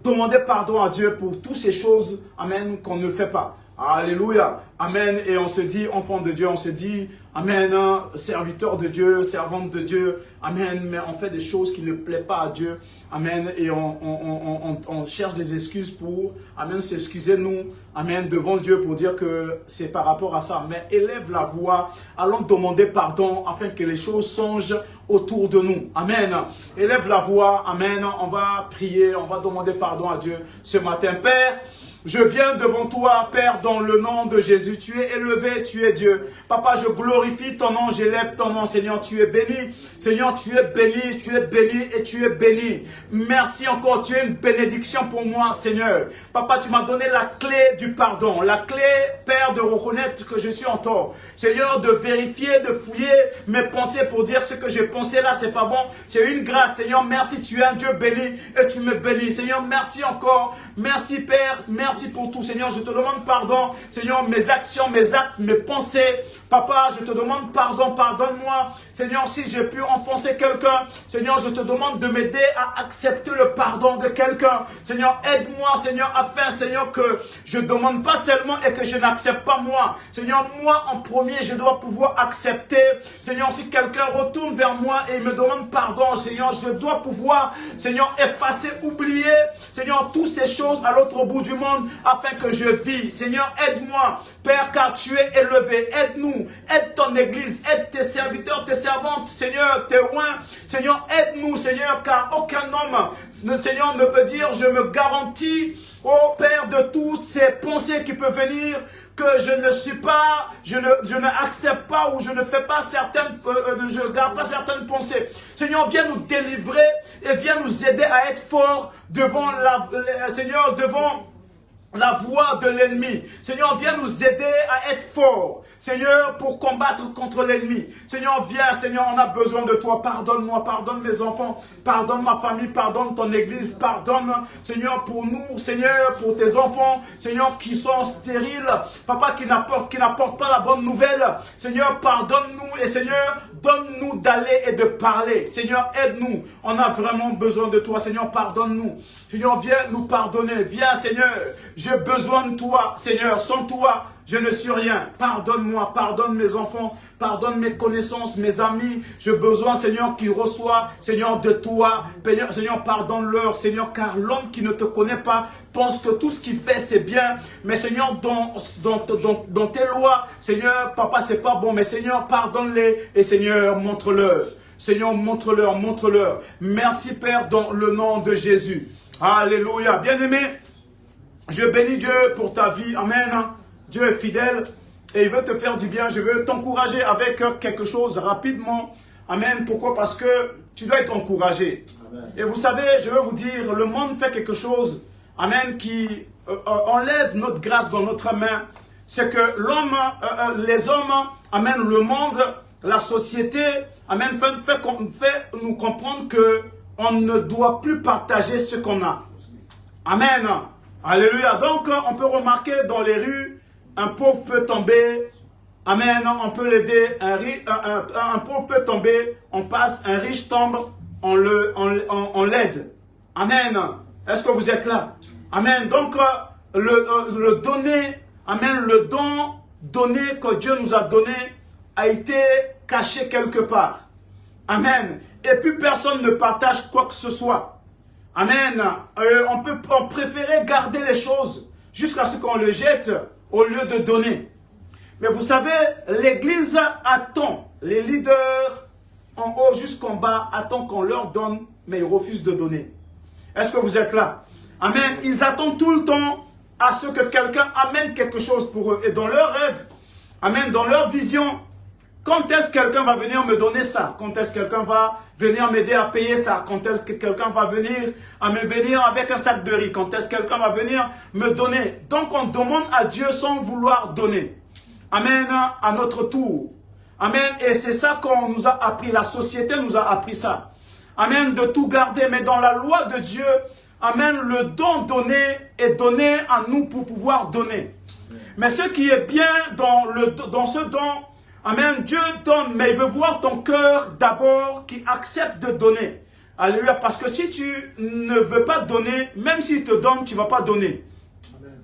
demander pardon à Dieu pour toutes ces choses, amen, qu'on ne fait pas. Alléluia, amen. Et on se dit, enfant de Dieu, on se dit, amen, serviteur de Dieu, servante de Dieu, amen, mais on fait des choses qui ne plaisent pas à Dieu, amen, et on cherche des excuses pour, amen, s'excuser nous, amen, devant Dieu pour dire que c'est par rapport à ça. Mais élève la voix, allons demander pardon afin que les choses changent autour de nous, amen. Élève la voix, amen, on va prier, on va demander pardon à Dieu ce matin. Père, je viens devant toi, Père, dans le nom de Jésus. Tu es élevé, tu es Dieu. Papa, je glorifie ton nom, j'élève ton nom, Seigneur. Tu es béni. Seigneur, tu es béni et tu es béni. Merci encore, tu es une bénédiction pour moi, Seigneur. Papa, tu m'as donné la clé du pardon. La clé, Père, de reconnaître que je suis en tort. Seigneur, de vérifier, de fouiller mes pensées pour dire ce que j'ai pensé là, c'est pas bon. C'est une grâce, Seigneur. Merci, tu es un Dieu béni et tu me bénis. Seigneur, merci encore. Merci, Père. Merci pour tout, Seigneur. Je te demande pardon, Seigneur, mes actions, mes actes, mes pensées. Papa, je te demande pardon, pardonne-moi. Seigneur, si j'ai pu offenser quelqu'un, Seigneur, je te demande de m'aider à accepter le pardon de quelqu'un. Seigneur, aide-moi, Seigneur, afin, Seigneur, que je ne demande pas seulement et que je n'accepte pas moi. Seigneur, moi, en premier, je dois pouvoir accepter. Seigneur, si quelqu'un retourne vers moi et me demande pardon, Seigneur, je dois pouvoir, Seigneur, effacer, oublier, Seigneur, toutes ces choses à l'autre bout du monde, afin que je vis. Seigneur, aide-moi, Père, car tu es élevé. Aide-nous, aide ton église, aide tes serviteurs, tes servantes, Seigneur, tes rois. Seigneur, aide-nous, Seigneur, car aucun homme, Seigneur, ne peut dire, je me garantis, ô Père, de toutes ces pensées qui peuvent venir, que je ne suis pas, je n'accepte pas ou je ne fais pas certaines, je ne garde pas certaines pensées. Seigneur, viens nous délivrer et viens nous aider à être forts devant Seigneur, devant la voix de l'ennemi. Seigneur, viens nous aider à être forts. Seigneur, pour combattre contre l'ennemi. Seigneur, viens, Seigneur, on a besoin de toi. Pardonne-moi, pardonne mes enfants, pardonne ma famille, pardonne ton église, pardonne, Seigneur, pour nous, Seigneur, pour tes enfants, Seigneur, qui sont stériles, papa, qui n'apportent pas la bonne nouvelle. Seigneur, pardonne-nous et Seigneur, donne-nous d'aller et de parler. Seigneur, aide-nous. On a vraiment besoin de toi. Seigneur, pardonne-nous. Seigneur, viens nous pardonner. Viens, Seigneur. J'ai besoin de toi, Seigneur. Sans toi, je ne suis rien. Pardonne-moi, pardonne mes enfants, pardonne mes connaissances, mes amis. J'ai besoin, Seigneur, qu'ils reçoivent, Seigneur, de toi. Seigneur, pardonne-leur, Seigneur, car l'homme qui ne te connaît pas pense que tout ce qu'il fait, c'est bien. Mais Seigneur, dans tes lois, Seigneur, papa, c'est pas bon. Mais Seigneur, pardonne-les et Seigneur, montre-leur. Seigneur, montre-leur, montre-leur. Merci, Père, dans le nom de Jésus. Alléluia. Bien-aimé, je bénis Dieu pour ta vie. Amen. Dieu est fidèle et il veut te faire du bien. Je veux t'encourager avec quelque chose rapidement. Amen. Pourquoi? Parce que tu dois être encouragé. Amen. Et vous savez, je veux vous dire, le monde fait quelque chose, amen, qui enlève notre grâce dans notre main. C'est que l'homme, les hommes, amen, le monde, la société, amen, fait nous comprendre que on ne doit plus partager ce qu'on a. Amen. Alléluia. Donc, on peut remarquer dans les rues, un pauvre peut tomber. Amen. On peut l'aider. Un pauvre peut tomber. On passe. Un riche tombe. On l'aide. Amen. Est-ce que vous êtes là? Amen. Donc, le donner. Amen. Le don donné que Dieu nous a donné a été caché quelque part. Amen. Et puis personne ne partage quoi que ce soit. Amen. On préférait garder les choses jusqu'à ce qu'on le jette au lieu de donner. Mais vous savez, l'Église attend, les leaders en haut jusqu'en bas attendent qu'on leur donne, mais ils refusent de donner. Est-ce que vous êtes là? Amen. Ils attendent tout le temps à ce que quelqu'un amène quelque chose pour eux. Et dans leur rêve, amen, dans leur vision, quand est-ce que quelqu'un va venir me donner ça? Quand est-ce que quelqu'un va venir m'aider à payer ça? Quand est-ce que quelqu'un va venir à me bénir avec un sac de riz? Quand est-ce que quelqu'un va venir me donner? Donc on demande à Dieu sans vouloir donner. Amen, à notre tour. Amen, et c'est ça qu'on nous a appris. La société nous a appris ça. Amen, de tout garder. Mais dans la loi de Dieu, amen, le don donné est donné à nous pour pouvoir donner. Mais ce qui est bien dans ce don, Amen, Dieu donne, mais il veut voir ton cœur d'abord qui accepte de donner. Alléluia, parce que si tu ne veux pas donner, même s'il te donne, tu ne vas pas donner.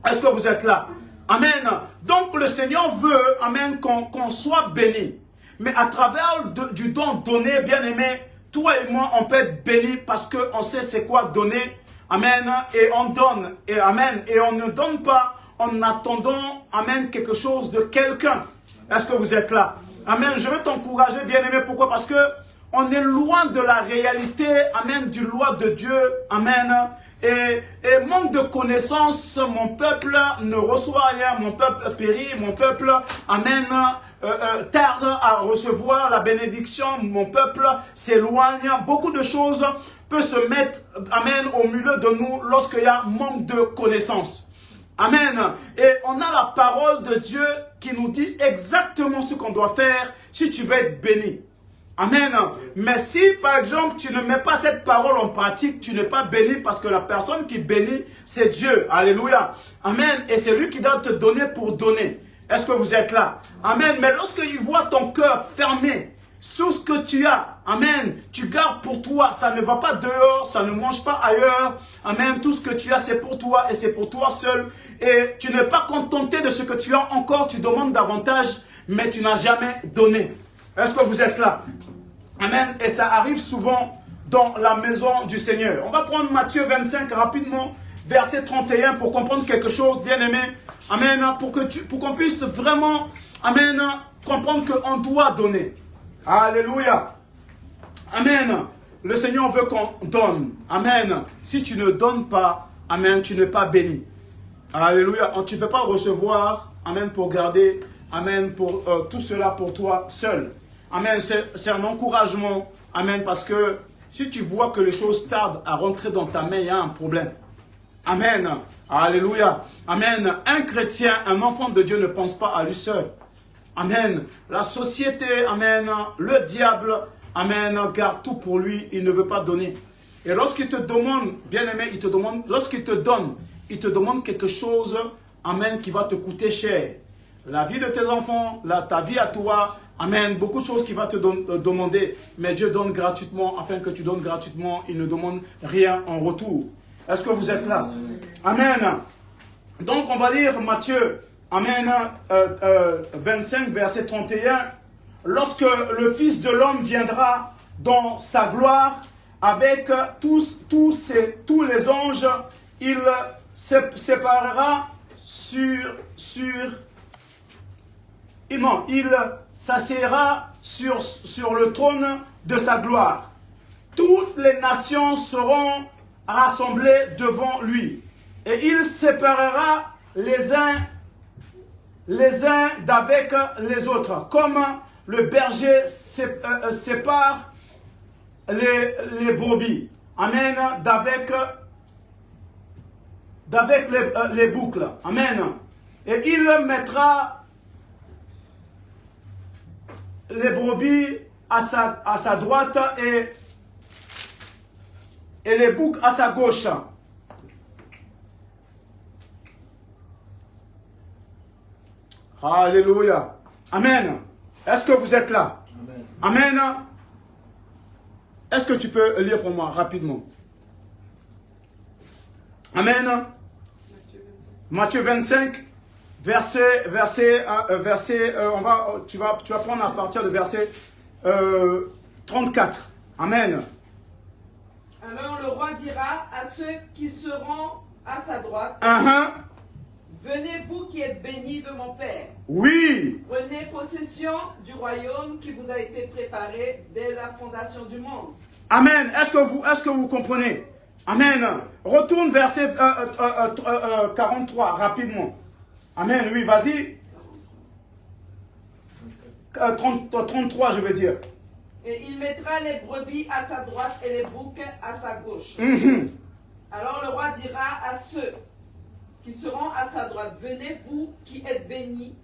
Est-ce que vous êtes là? Amen. Donc le Seigneur veut, amen, qu'on soit béni. Mais à travers du don donné, bien aimé, toi et moi, on peut être bénis parce qu'on sait c'est quoi donner. Amen. Et on donne. Et amen. Et on ne donne pas en attendant, amen, quelque chose de quelqu'un. Est-ce que vous êtes là? Amen. Je veux t'encourager, bien aimé. Pourquoi? Parce que on est loin de la réalité, amen, du loi de Dieu. Amen. Et manque de connaissances, mon peuple ne reçoit rien, mon peuple périt, mon peuple, amen, tarde à recevoir la bénédiction, mon peuple s'éloigne. Beaucoup de choses peuvent se mettre, amen, au milieu de nous lorsqu'il y a manque de connaissances. Amen. Et on a la parole de Dieu qui nous dit exactement ce qu'on doit faire si tu veux être béni. Amen. Mais si, par exemple, tu ne mets pas cette parole en pratique, tu n'es pas béni parce que la personne qui bénit, c'est Dieu. Alléluia. Amen. Et c'est lui qui doit te donner pour donner. Est-ce que vous êtes là? Amen. Mais lorsqu'il voit ton cœur fermé sur ce que tu as, amen, tu gardes pour toi. Ça ne va pas dehors, ça ne mange pas ailleurs. Amen. Tout ce que tu as, c'est pour toi et c'est pour toi seul. Et tu n'es pas contenté de ce que tu as encore. Tu demandes davantage, mais tu n'as jamais donné. Est-ce que vous êtes là? Amen. Et ça arrive souvent dans la maison du Seigneur. On va prendre Matthieu 25 rapidement, verset 31 pour comprendre quelque chose, bien aimé. Amen. Pour qu'on puisse vraiment, amen, comprendre qu'on doit donner. Alléluia. Amen. Le Seigneur veut qu'on donne. Amen. Si tu ne donnes pas, amen, tu n'es pas béni. Alléluia. Tu ne peux pas recevoir, amen, pour garder, amen, pour tout cela pour toi seul. Amen, c'est un encouragement. Amen, parce que si tu vois que les choses tardent à rentrer dans ta main, il y a un problème. Amen. Alléluia. Amen. Un chrétien, un enfant de Dieu ne pense pas à lui seul. Amen. La société, amen, le diable, amen, garde tout pour lui. Il ne veut pas donner. Et lorsqu'il te demande, bien aimé, il te demande, lorsqu'il te donne, il te demande quelque chose, amen, qui va te coûter cher. La vie de tes enfants, ta vie à toi, amen, beaucoup de choses qu'il va te demander, mais Dieu donne gratuitement, afin que tu donnes gratuitement, il ne demande rien en retour. Est-ce que vous êtes là? Amen. Donc on va lire Matthieu, amen, 25, verset 31. Lorsque le Fils de l'homme viendra dans sa gloire, avec tous les anges, il se séparera il s'assiera sur le trône de sa gloire. Toutes les nations seront rassemblées devant lui. Et il séparera les uns d'avec les autres. Comme le berger sépare les brebis. Amen. D'avec les boucles. Amen. Et il mettra les brebis à sa droite et les boucs à sa gauche. Alléluia. Amen. Est-ce que vous êtes là? Amen. Amen. Est-ce que tu peux lire pour moi rapidement? Amen. Matthieu 25. Tu vas prendre à partir de verset 34. Amen. Alors le roi dira à ceux qui seront à sa droite, venez vous qui êtes bénis de mon Père. Oui. Prenez possession du royaume qui vous a été préparé dès la fondation du monde. Amen. Est-ce que vous comprenez? Amen. Retourne verset 43 rapidement. Amen, oui, vas-y. 33, je veux dire. Et il mettra les brebis à sa droite et les boucs à sa gauche. Alors le roi dira à ceux qui seront à sa droite, venez vous qui êtes bénis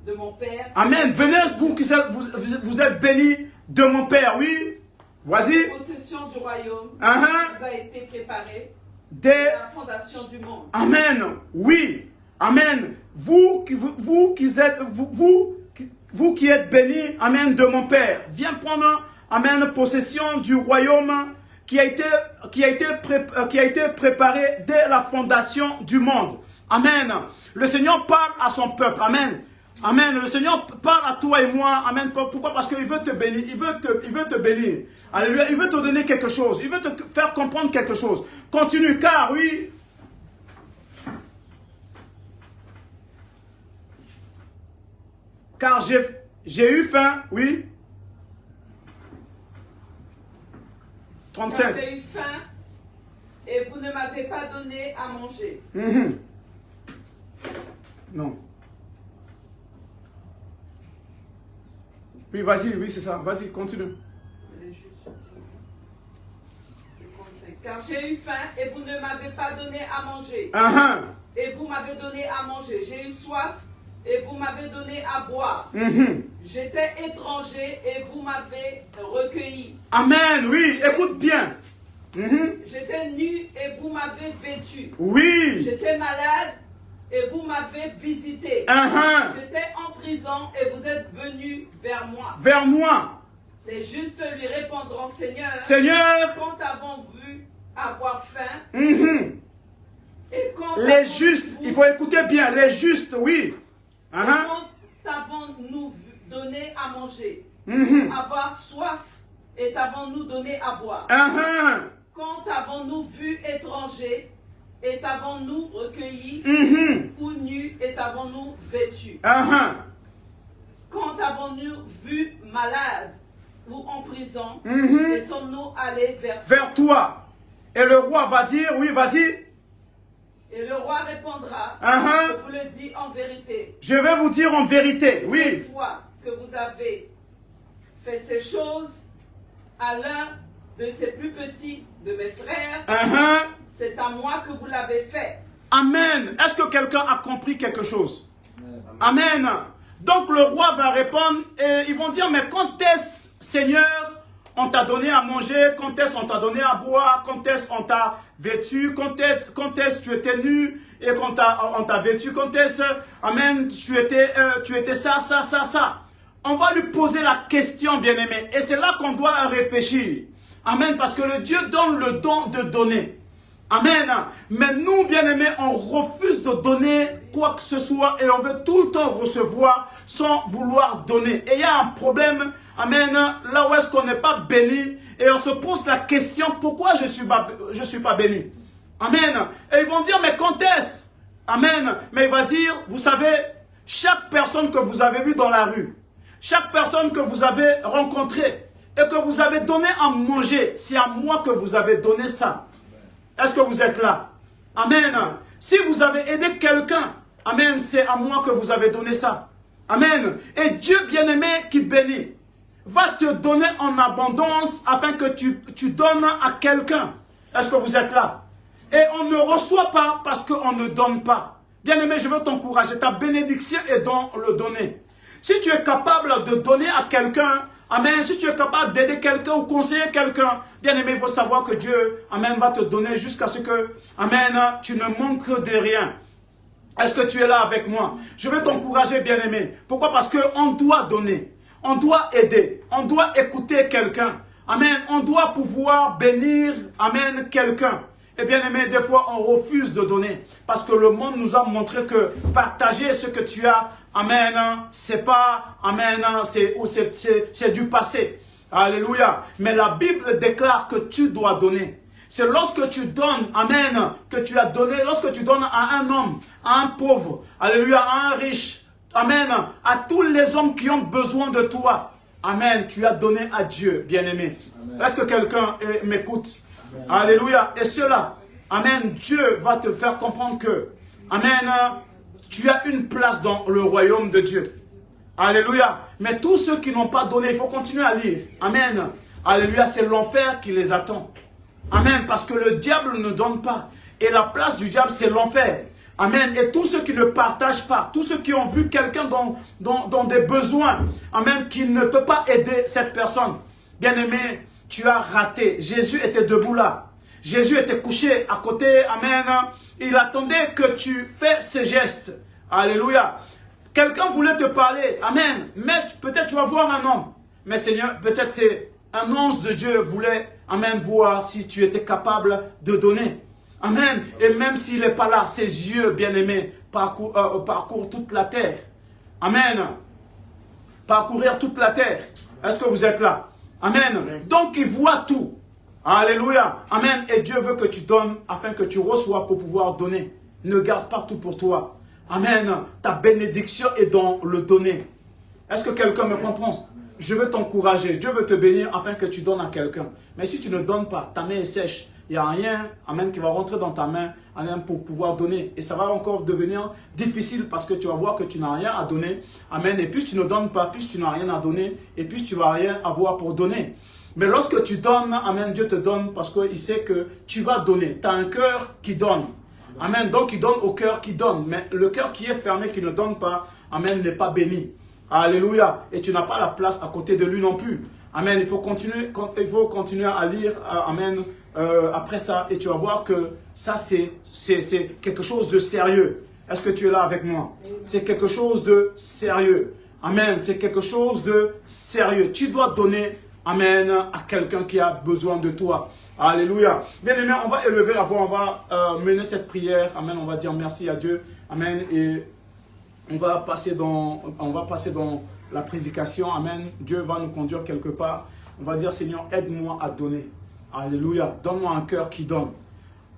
de mon Père. Amen, venez vous qui vous êtes bénis de mon Père, oui. Vas-y. La possession du royaume vous a été préparée dès la fondation du monde. Amen, oui. Amen. vous qui êtes bénis, amen, de mon Père, viens prendre, amen, possession du royaume qui a été préparé dès la fondation du monde. Amen. Le Seigneur parle à son peuple. Amen. Amen. Le Seigneur parle à toi et moi. Amen. Pourquoi? Parce qu'il veut te bénir. Il veut te bénir. Alléluia. Il veut te donner quelque chose. Il veut te faire comprendre quelque chose. Continue, car oui. Car j'ai eu faim, oui. 35. Car j'ai eu faim et vous ne m'avez pas donné à manger. Non. Oui, vas-y, oui, c'est ça. Vas-y, continue. Car j'ai eu faim et vous ne m'avez pas donné à manger. Et vous m'avez donné à manger. J'ai eu soif et vous m'avez donné à boire. J'étais étranger et vous m'avez recueilli. Amen, oui, écoute bien. J'étais nu et vous m'avez vêtu. Oui. J'étais malade et vous m'avez visité. J'étais en prison et vous êtes venus vers moi. Vers moi. Les justes lui répondront, Seigneur, Seigneur, quand avons vu avoir faim et quand les justes, il faut écouter bien, les justes, oui. Quand avons-nous donné à manger, avoir soif et t'avons-nous donné à boire? Quand avons-nous vu étranger et t'avons-nous recueilli, ou nu et t'avons-nous vêtu? Quand avons-nous vu malade ou en prison et sommes-nous allés vers toi? Et le roi va dire, oui, vas-y. Et le roi répondra, je vous le dis en vérité. Je vais vous dire en vérité, oui. Une fois que vous avez fait ces choses à l'un de ces plus petits de mes frères, c'est à moi que vous l'avez fait. Amen. Est-ce que quelqu'un a compris quelque chose? Amen. Donc le roi va répondre et ils vont dire, mais quand est-ce, Seigneur, on t'a donné à manger? Quand est-ce on t'a donné à boire? Quand est-ce on t'a vêtu? Quand est-ce tu étais nu et qu'on t'a vêtu? Quand est-ce, amen, tu étais ça. On va lui poser la question, bien-aimé. Et c'est là qu'on doit réfléchir. Amen, parce que le Dieu donne le don de donner. Amen. Mais nous, bien-aimés, on refuse de donner quoi que ce soit et on veut tout le temps recevoir sans vouloir donner. Et il y a un problème, amen, là où est-ce qu'on n'est pas béni et on se pose la question, pourquoi je suis pas béni? Amen. Et ils vont dire, mais quand est-ce? Amen. Mais il va dire, vous savez, chaque personne que vous avez vue dans la rue, chaque personne que vous avez rencontrée et que vous avez donné à manger, c'est à moi que vous avez donné ça. Est-ce que vous êtes là? Amen. Si vous avez aidé quelqu'un, amen, c'est à moi que vous avez donné ça. Amen. Et Dieu bien-aimé qui bénit va te donner en abondance afin que tu donnes à quelqu'un. Est-ce que vous êtes là? Et on ne reçoit pas parce qu'on ne donne pas. Bien-aimé, je veux t'encourager. Ta bénédiction est dans le donner. Si tu es capable de donner à quelqu'un, amen, si tu es capable d'aider quelqu'un ou conseiller quelqu'un, bien-aimé, il faut savoir que Dieu, amen, va te donner jusqu'à ce que, amen, tu ne manques de rien. Est-ce que tu es là avec moi? Je veux t'encourager, bien-aimé. Pourquoi? Parce qu'on doit donner, on doit aider, on doit écouter quelqu'un. Amen, on doit pouvoir bénir, amen, quelqu'un. Et bien aimé, des fois on refuse de donner. Parce que le monde nous a montré que partager ce que tu as, amen, c'est pas, amen, c'est du passé. Alléluia. Mais la Bible déclare que tu dois donner. C'est lorsque tu donnes, amen, que tu as donné, lorsque tu donnes à un homme, à un pauvre, alléluia, à un riche, amen, à tous les hommes qui ont besoin de toi. Amen, tu as donné à Dieu, bien-aimé. Est-ce que quelqu'un m'écoute? Alléluia. Et cela, amen, Dieu va te faire comprendre que, amen, tu as une place dans le royaume de Dieu. Alléluia. Mais tous ceux qui n'ont pas donné, il faut continuer à lire. Amen. Alléluia, c'est l'enfer qui les attend. Amen, parce que le diable ne donne pas. Et la place du diable, c'est l'enfer. Amen. Et tous ceux qui ne partagent pas, tous ceux qui ont vu quelqu'un dans des besoins, amen, qui ne peut pas aider cette personne. Bien-aimé, tu as raté. Jésus était debout là. Jésus était couché à côté. Amen. Il attendait que tu fasses ces gestes. Alléluia. Quelqu'un voulait te parler. Amen. Mais peut-être tu vas voir un homme. Mais Seigneur, peut-être c'est un ange de Dieu voulait, amen, voir si tu étais capable de donner. Amen. Et même s'il n'est pas là, ses yeux, bien-aimés, parcourent toute la terre. Amen. Parcourir toute la terre. Est-ce que vous êtes là? Amen. Donc il voit tout. Alléluia. Amen. Et Dieu veut que tu donnes afin que tu reçois pour pouvoir donner. Ne garde pas tout pour toi. Amen. Ta bénédiction est dans le donner. Est-ce que quelqu'un me comprend? Je veux t'encourager. Dieu veut te bénir afin que tu donnes à quelqu'un. Mais si tu ne donnes pas, ta main est sèche. Il n'y a rien, amen, qui va rentrer dans ta main, amen, pour pouvoir donner. Et ça va encore devenir difficile parce que tu vas voir que tu n'as rien à donner. Amen. Et puis tu ne donnes pas, puis tu n'as rien à donner. Et puis tu ne vas rien avoir pour donner. Mais lorsque tu donnes, amen, Dieu te donne parce qu'il sait que tu vas donner. Tu as un cœur qui donne. Amen. Donc il donne au cœur qui donne. Mais le cœur qui est fermé, qui ne donne pas, amen, n'est pas béni. Alléluia. Et tu n'as pas la place à côté de lui non plus. Amen. Il faut continuer à lire. Amen. Après ça, et tu vas voir que ça, c'est quelque chose de sérieux. Est-ce que tu es là avec moi? C'est quelque chose de sérieux. Amen. C'est quelque chose de sérieux. Tu dois donner, amen, à quelqu'un qui a besoin de toi. Alléluia. Bien aimé, on va élever la voix, on va mener cette prière. Amen. On va dire merci à Dieu. Amen. Et on va passer dans la prédication. Amen. Dieu va nous conduire quelque part. On va dire, Seigneur, aide-moi à donner. Alléluia. Donne-moi un cœur qui donne.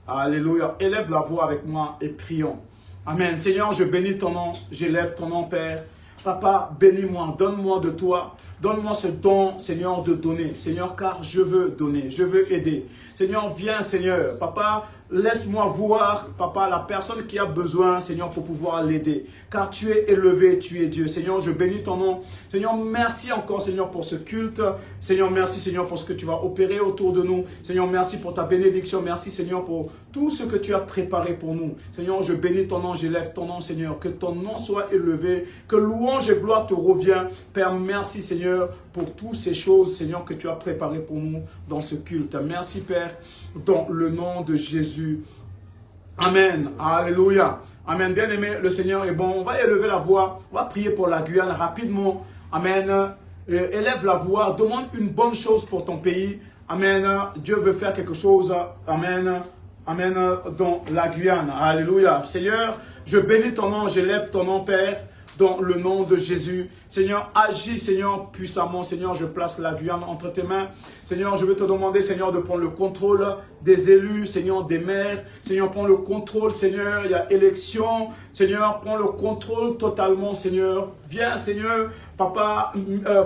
Alléluia. Élève la voix avec moi et prions. Amen. Seigneur, je bénis ton nom. J'élève ton nom, Père. Papa, bénis-moi. Donne-moi de toi. Donne-moi ce don, Seigneur, de donner. Seigneur, car je veux donner. Je veux aider. Seigneur, viens, Seigneur. Papa, laisse-moi voir, Papa, la personne qui a besoin, Seigneur, pour pouvoir l'aider. Car tu es élevé, tu es Dieu. Seigneur, je bénis ton nom. Seigneur, merci encore, Seigneur, pour ce culte. Seigneur, merci, Seigneur, pour ce que tu vas opérer autour de nous. Seigneur, merci pour ta bénédiction. Merci, Seigneur, pour tout ce que tu as préparé pour nous. Seigneur, je bénis ton nom, j'élève ton nom, Seigneur. Que ton nom soit élevé. Que louange et gloire te reviennent. Père, merci, Seigneur, pour toutes ces choses, Seigneur, que tu as préparées pour nous dans ce culte. Merci, Père, dans le nom de Jésus. Amen. Alléluia. Amen. Bien-aimé, le Seigneur est bon. On va élever la voix. On va prier pour la Guyane rapidement. Amen. Élève la voix. Demande une bonne chose pour ton pays. Amen. Dieu veut faire quelque chose. Amen. Amen. Dans la Guyane. Alléluia. Seigneur, je bénis ton nom. J'élève ton nom, Père. Dans le nom de Jésus. Seigneur, agis, Seigneur, puissamment. Seigneur, je place la Guyane entre tes mains. Seigneur, je veux te demander, Seigneur, de prendre le contrôle des élus, Seigneur, des maires. Seigneur, prends le contrôle, Seigneur. Il y a élection. Seigneur, prends le contrôle totalement, Seigneur. Viens, Seigneur, Papa,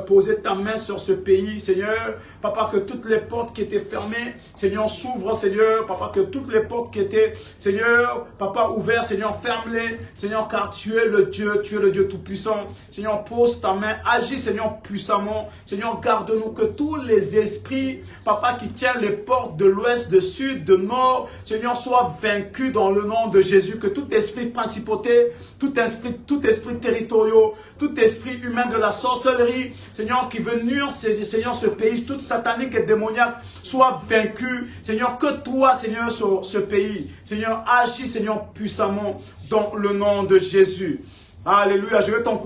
poser ta main sur ce pays, Seigneur. Papa, que toutes les portes qui étaient fermées, Seigneur, s'ouvrent, Seigneur. Papa, que toutes les portes qui étaient, Seigneur, Papa, ouvertes, Seigneur, ferme-les. Seigneur, car tu es le Dieu Tout-Puissant. Seigneur, pose ta main, agis, Seigneur, puissamment. Seigneur, garde-nous que tous les esprits, Papa, qui tiennent les portes de l'ouest, de sud, de nord, Seigneur, soient vaincus dans le nom de Jésus. Que tout esprit principauté, tout esprit territorial, tout esprit humain de la sorcellerie, Seigneur, qui veut nuire, Seigneur, ce pays, toute satanique et démoniaque, soit vaincu. Seigneur, que toi, Seigneur, sur ce pays. Seigneur, agis, Seigneur, puissamment dans le nom de Jésus. Alléluia, je vais t'encourager.